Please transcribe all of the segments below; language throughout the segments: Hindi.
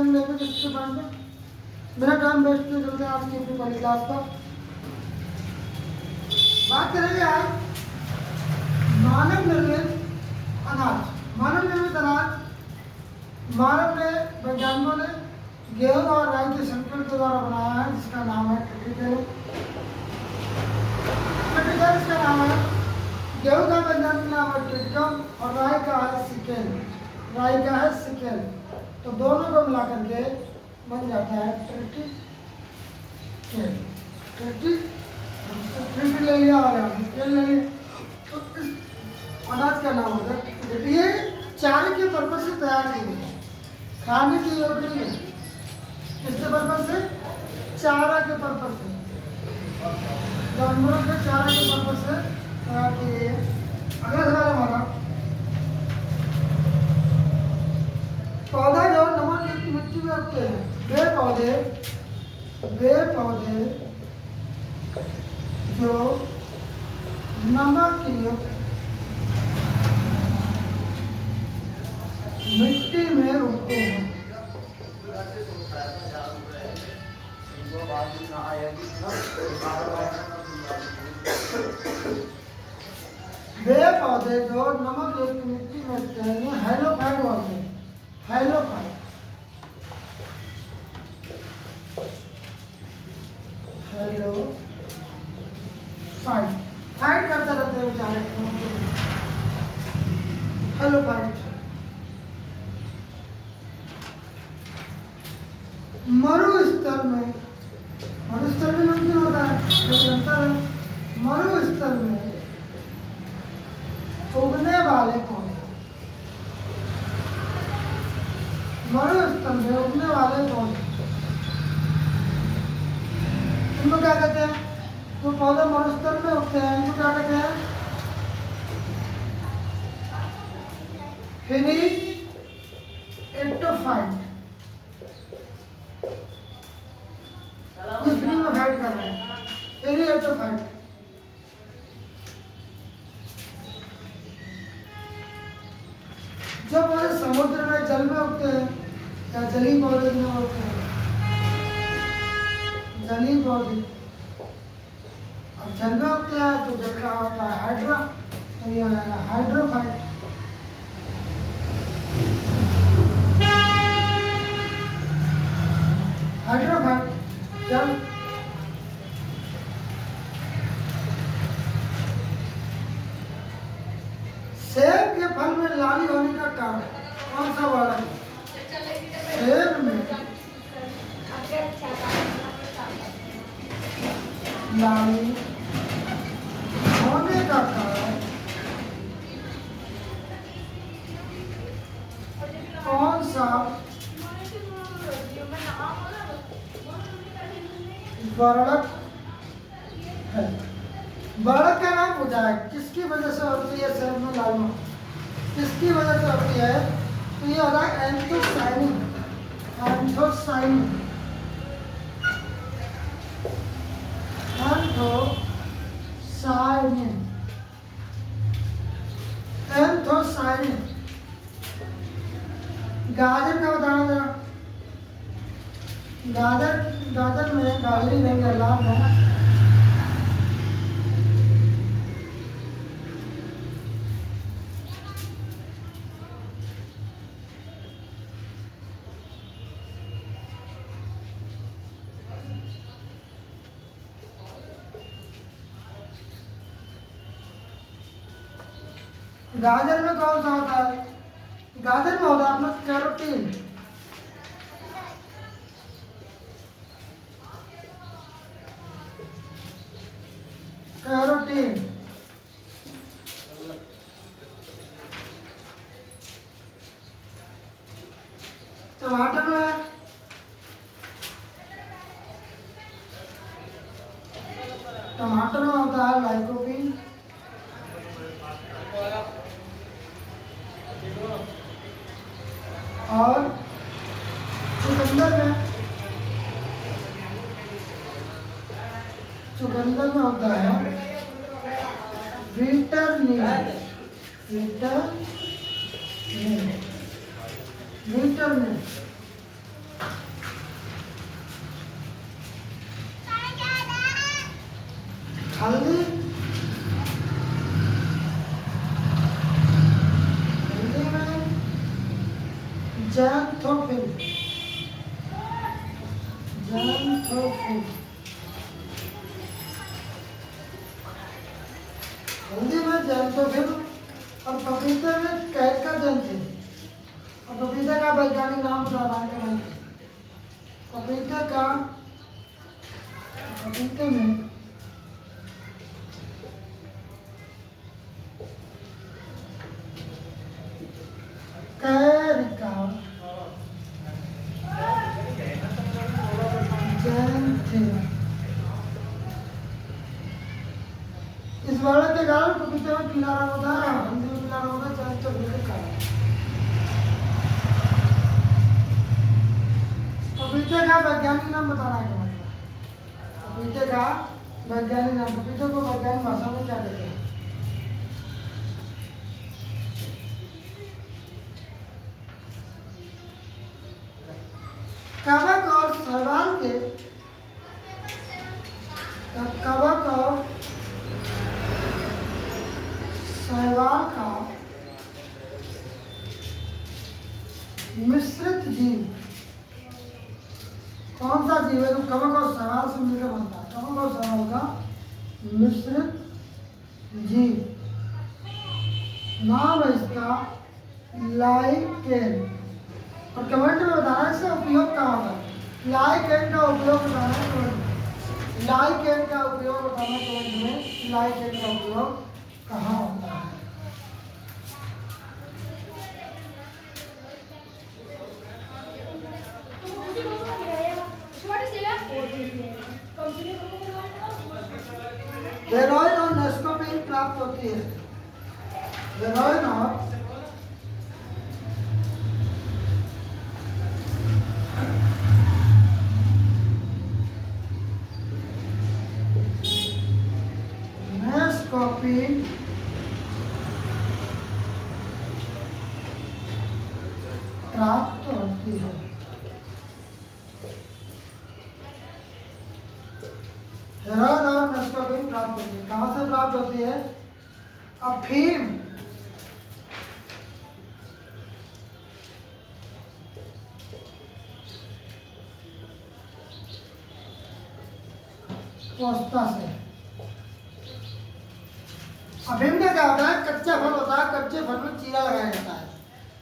टाइम लेके किसके पॉइंट पे, बिना टाइम वेस्ट किए चलते हैं आपकी अपनी पहली क्लास पर। बात करेंगे आज मानव निर्मित अनाज। मानव निर्मित अनाज मानव ने, वैज्ञानिकों ने गेहूं और राई के संकलन के द्वारा बनाया है, जिसका नाम है ट्रिटिकेल। ट्रिटिकेल इसका नाम है। गेहूं का वैज्ञानिक नाम है ट्रिटिकम और राई का है सिकेल। राई का है सिकेल। तो दोनों को मिला करके बन जाता है ट्रिटिकेल। ट्रिटिक ले लिया और सिकेल ले लिया, तो इस अनाज का नाम होगा। ये चारे के पर्पज से तैयार की गई है, खाने की योग्य नहीं है। किसके पर्पज से? चारा के पर्पज से, जानवरों के चारा के पर्पज से तैयार की गई है। अगला सवाल हमारा, पौधा जो नमक युक्त मिट्टी में उगते हैं, वे पौधे जो नमक युक्त मिट्टी में उगते हैं, वे पौधे जो नमक युक्त मिट्टी में उगते हैं हैलोफाइट बोलते हैं। हैलोफाइट, हैलोफाइट, फाइट करते रहते हैं बेचारे। हैलोफाइट। मरुस्थल में, मरुस्थल में मुमकिन होता है, अंतर है। मरुस्थल में उगने वाले पौधे, मरुस्थल में उगने वाले पौधे, इनको क्या कहते हैं? तो पौधे मरुस्थल में उगते हैं, इनको क्या कहते हैं? हेनिएटोफाइट। कुछ में फाइट कर रहे हैं, हेनिएटोफाइट। जो पौधे समुद्र में जल में उगते हैं या जलीय पौधे में उगते हैं, जलीय पौधे और जल में उगते हैं, तो जल का होता है हाइड्रा, तो ये हाइड्रोफाइट। हाइड्रोफाइट जल। सेब के फल में लाली होने का कारण कौन सा वाला है? सेब में लाली होने का कारण कौन सा वर्णक है? वर्णक का नाम पूछा है, किसकी वजह से होती है सेब में लाली? किसकी वजह से होती है? तो ये होता है एंथोसाइनिन। Anthocyanin, anthocyanin, anthocyanin. गाजर का बताना जरा। गाजर में गाजरी रंग लाल है। गाजर में कौन सा होता है? गाजर में होता है अपना कैरोटीन। कैरोटीन। टमाटर में होता है लाइकोपीन। और चुकंदर में होता है vitamin. Vitamin xanthophyll, xanthophyll. Hindi में ज़ैंथोफिल और पपीते में कैल्काजेंथिन। और पपीते का वैज्ञानिक नाम बताना है। पपीते में कैरिका जेंथिन। इस वर्ड के कारण पपीते में पीला रंग होता है, हिंदी में पीला रंग होता है ज़ैंथोफिल के कारण। पपीते का वैज्ञानिक नाम बताना है। पपीते का वैज्ञानिक नाम, पपीते को वैज्ञानिक भाषा में क्या कहते हैं? कवक और शैवाल के कवक और शैवाल का मिश्रित जीव कौन सा जीव है? तो कवक और शैवाल से मिलकर बनता है। कवक और शैवाल का मिश्रित जीव, नाम है इसका लाइकेन। और कमेंट में बताना है इसका उपयोग कहाँ होता है। लाइकेन का उपयोग बताना है कमेंट में। लाइकेन का उपयोग बताना कमेंट में। लाइकेन का उपयोग कहाँ होता है? हेरोइन और नेस्कोपिन प्राप्त होती है। हेरोइन और नेस्कोपिन प्राप्त होती है। हेरोइन और नेस्कोपिन प्राप्त होती है। कहाँ से प्राप्त होती है? अफीम, पोस्ता से। अफीम का क्या होता है? कच्चा फल होता है, कच्चे फल में चीरा लगाया जाता है।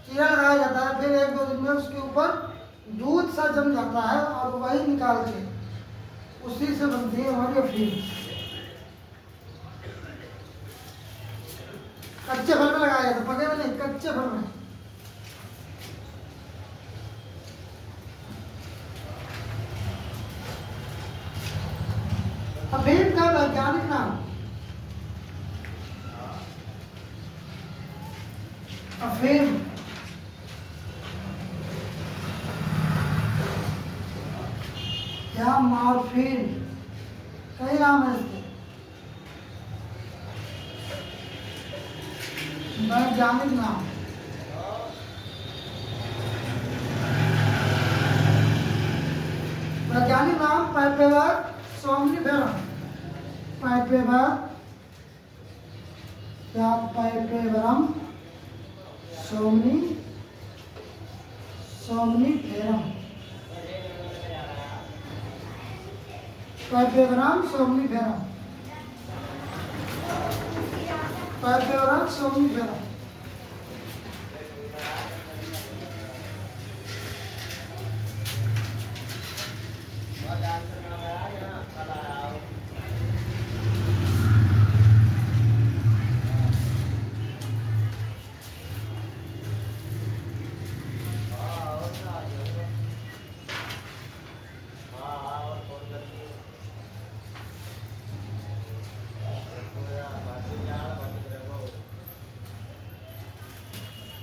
चीरा लगाया जाता है, फिर 1-2 दिन में उसके ऊपर दूध सा जम जाता है और वही निकाल के उसी से बनती है हमारी अफीम। कच्चे फल में लगाया जाता है, पके में नहीं, कच्चे फल में। अफीम का वैज्ञानिक नाम अफीम या मॉर्फिन, कई नाम है इसके। वैज्ञानिक नाम पाइपेवर सोमनिफेरम। पाइपेवर या पाइपेवरम सोमनिफेरम। पाइपेवरम सोमनिफेरम। पाइपेवरम सोमनिफेरम।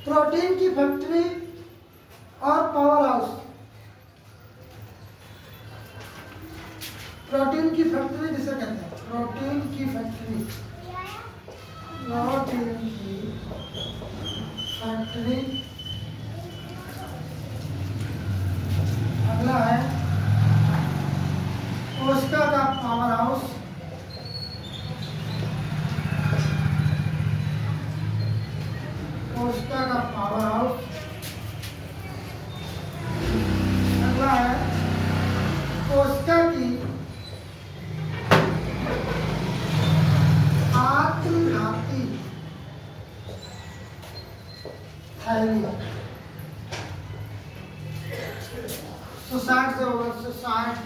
प्रोटीन की फैक्ट्री और पावर हाउस। प्रोटीन की फैक्ट्री किसे कहते हैं? प्रोटीन की फैक्ट्री, प्रोटीन की फैक्ट्री। अगला है कोशिका का पावर हाउस। कोशिका का पावर हाउस। तो 60 से होगा, 60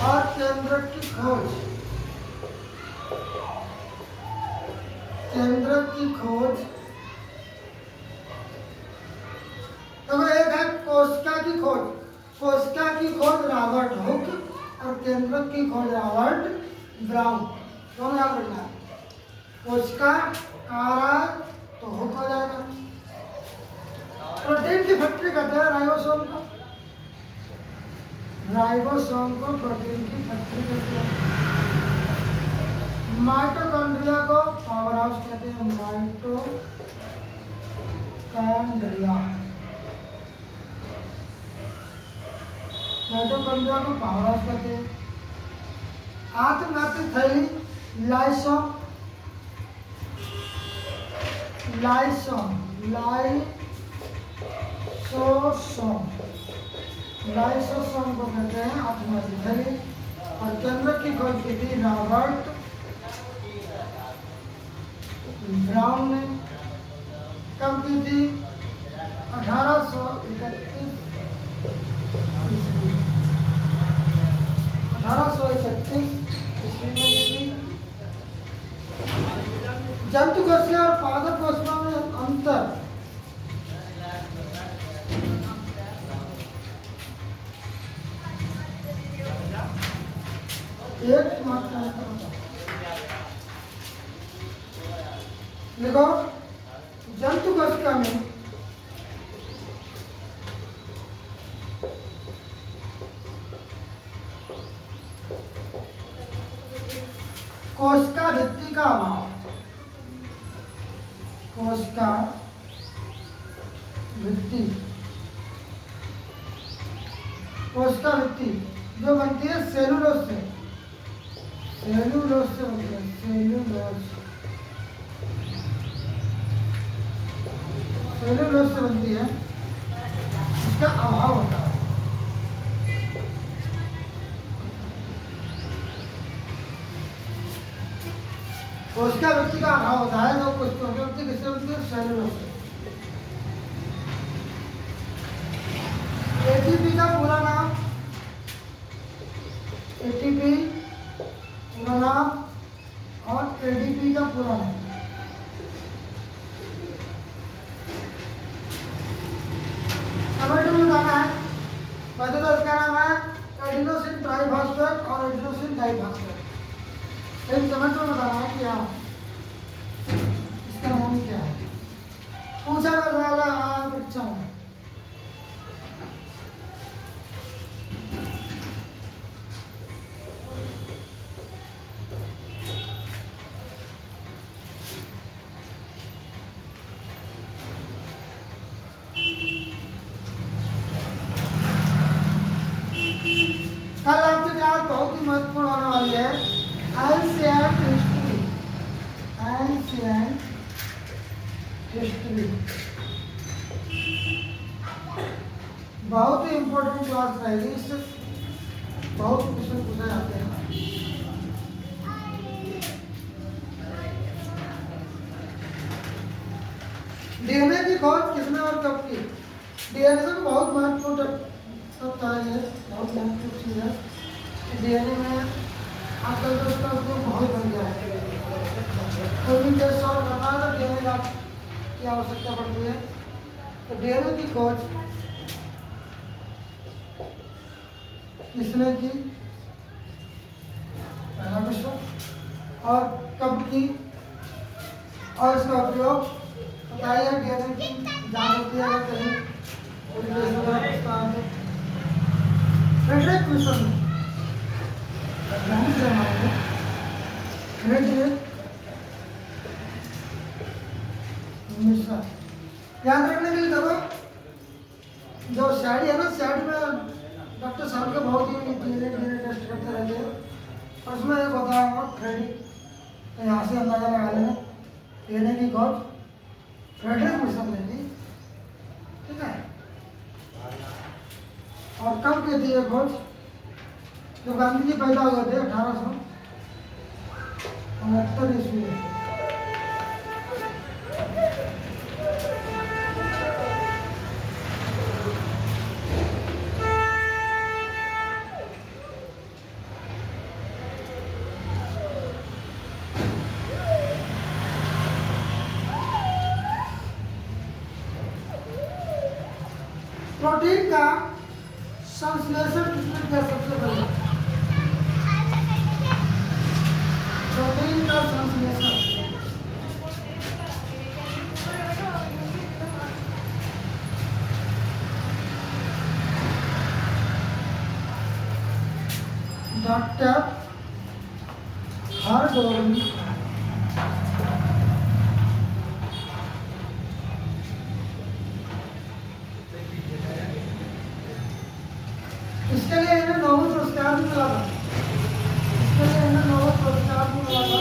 और केंद्र की खोज, केंद्र की खोज। तो एक है कोशिका की खोज, कोशिका की खोज रॉबर्ट हुक और केंद्र की खोज रॉबर्ट ब्राउन, दोनों याद रखना है। कोशिका कारा तो हुक हो जाएगा। प्रोटीन की फैक्ट्री कहते हैं राइबोसोम को, राइबोसोम को प्रोटीन की फैक्ट्री कहते हैं। माइटोकॉन्ड्रिया को पावर हाउस कहते हैं, माइटोकॉन्ड्रिया, माइटोकॉन्ड्रिया को पावर हाउस कहते हैं। आत्मघाती थैली लाइसोम, लाइसोम, लाइसोसोम, लाइसोसोम को कहते हैं आत्मघाती थैली। और केंद्र की खोज की थी रॉबर्ट ब्राउन ने, कब की थी? 1831 ईस्वी, 1831 ईस्वी में की थी। जंतु कोशिका और पादप कोशिका में अंतर, एक मात्र देखो, जंतु कोशिका में कोशिका भित्ति का अभाव, कोशिका भित्ति, कोशिका भित्ति जो बनती है सेलुलोज से, सेलुलोज से बनती है, सेलुलोज, सेलुलोज से बनती है, इसका अभाव होता है। कोशिका भित्ति का अभाव होता है, जो कोशिका भित्ति किससे बनती है? सेलुलोज से। एटीपी का पूरा नाम, एटीपी पूरा नाम और एडीपी का पूरा नाम। टमाटो में बताना है, पहले तो इसका नाम है एडिनोसिन ट्राइफॉस्फेट और एडिनोसिन डाइफॉस्फेट। एक टमाटो में बताना है कि हाँ इसका नाम क्या है, पूछा कर वाला परीक्षा में। कल आपकी क्लास बहुत ही महत्वपूर्ण होने वाली है, एंशिएंट हिस्ट्री, एंशिएंट हिस्ट्री बहुत ही इंपॉर्टेंट क्लास रहेगी, इससे बहुत क्वेश्चन पूछे जाते हैं। डीएनए की खोज किसने और कब की? डीएनए से बहुत महत्वपूर्ण तथ्य है, बहुत महत्वपूर्ण चीज है। डीएनए में आजकल तो उसका उपयोग बहुत बन गया है, कोई भी टेस्ट सॉल्व करना है तो डीएनए की आवश्यकता पड़ती है। तो डीएनए की खोज किसने की? पहला विश्व, और कब की, और इसका उपयोग बताइए। डीएनए की जांच होती है कहीं फ्रेडरिक मिशन मिशन याद रखने के लिए देखो, जो शायरी है ना, शायरी में डॉक्टर साहब के बहुत ही धीरे धीरे टेस्ट करते रहते हैं, और उसमें एक होता है फ्रेडरिक, तो यहाँ से अंदाजा लगा लेना डीएनए की खोज फ्रेडरिक मिशन ने की, ठीक है। और कब की थी ये खोज? जो गांधी जी पैदा हुए थे 1869 ईस्वी में। प्रोटीन का संश्लेषण किसने किया सबसे पहले? प्रोटीन का संश्लेषण डॉक्टर हरगोविंद इसके लिए इन्हें नोबेल पुरस्कार भी मिला था। इसके लिए इन्हें नोबेल पुरस्कार भी मिला था।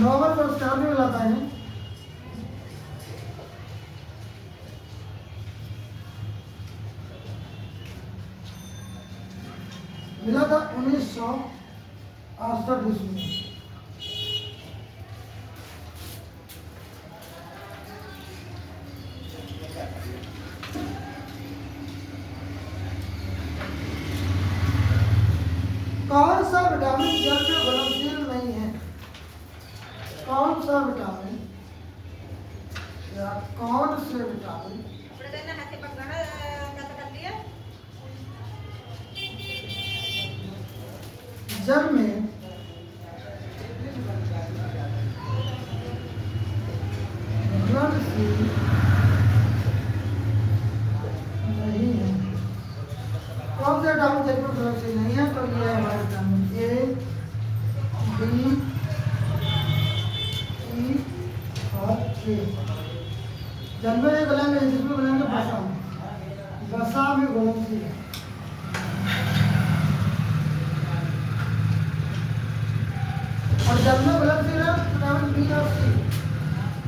नोबेल पुरस्कार भी मिला था इन्हें। मिला था 1968 ईस्वी में। कौन सा विटामिन जल में घुलनशील नहीं है? कौन सा विटामिन या कौन से विटामिन जल में घुलनशील नहीं है? कौन से विटामिन जल में घुलनशील नहीं है? तो ये है हमारा विटामिन ए, बी, ई और के। जल में ये घुलेंगे, जिसमें घुलेंगे वसा में। वसा में घुलनशील है। और जल में घुलनशील है विटामिन बी और सी।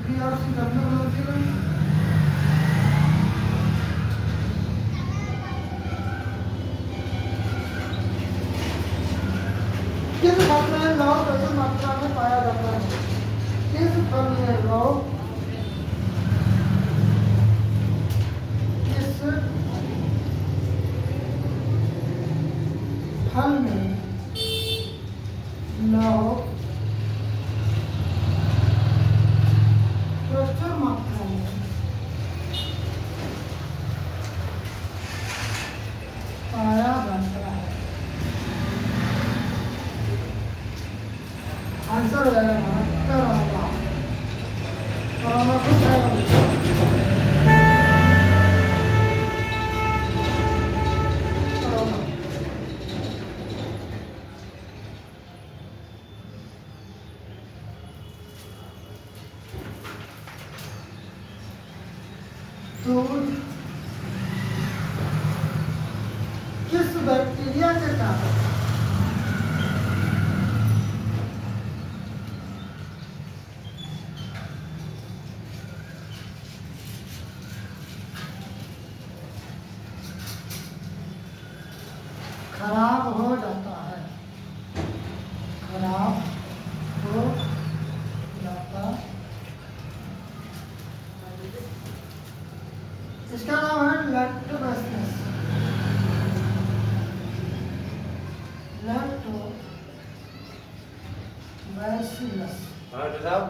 बी और सी जल में घुलनशील है। किस फल में लौह प्रचुर मात्रा में पाया जाता है? किस फल में लौह किस फल में लौह प्रचुर मात्रा में पाया जाता है? आंसर हो जाएगा हमारा करामा। करामा कुछ है करामा। दूध किस बैक्टीरिया के कारण खराब हो जाता है? खराब हो जाता। इसका नाम है लैक्टोबैसिलस। लैक्टोबैसिलस। हाँ डॉक्टर साहब।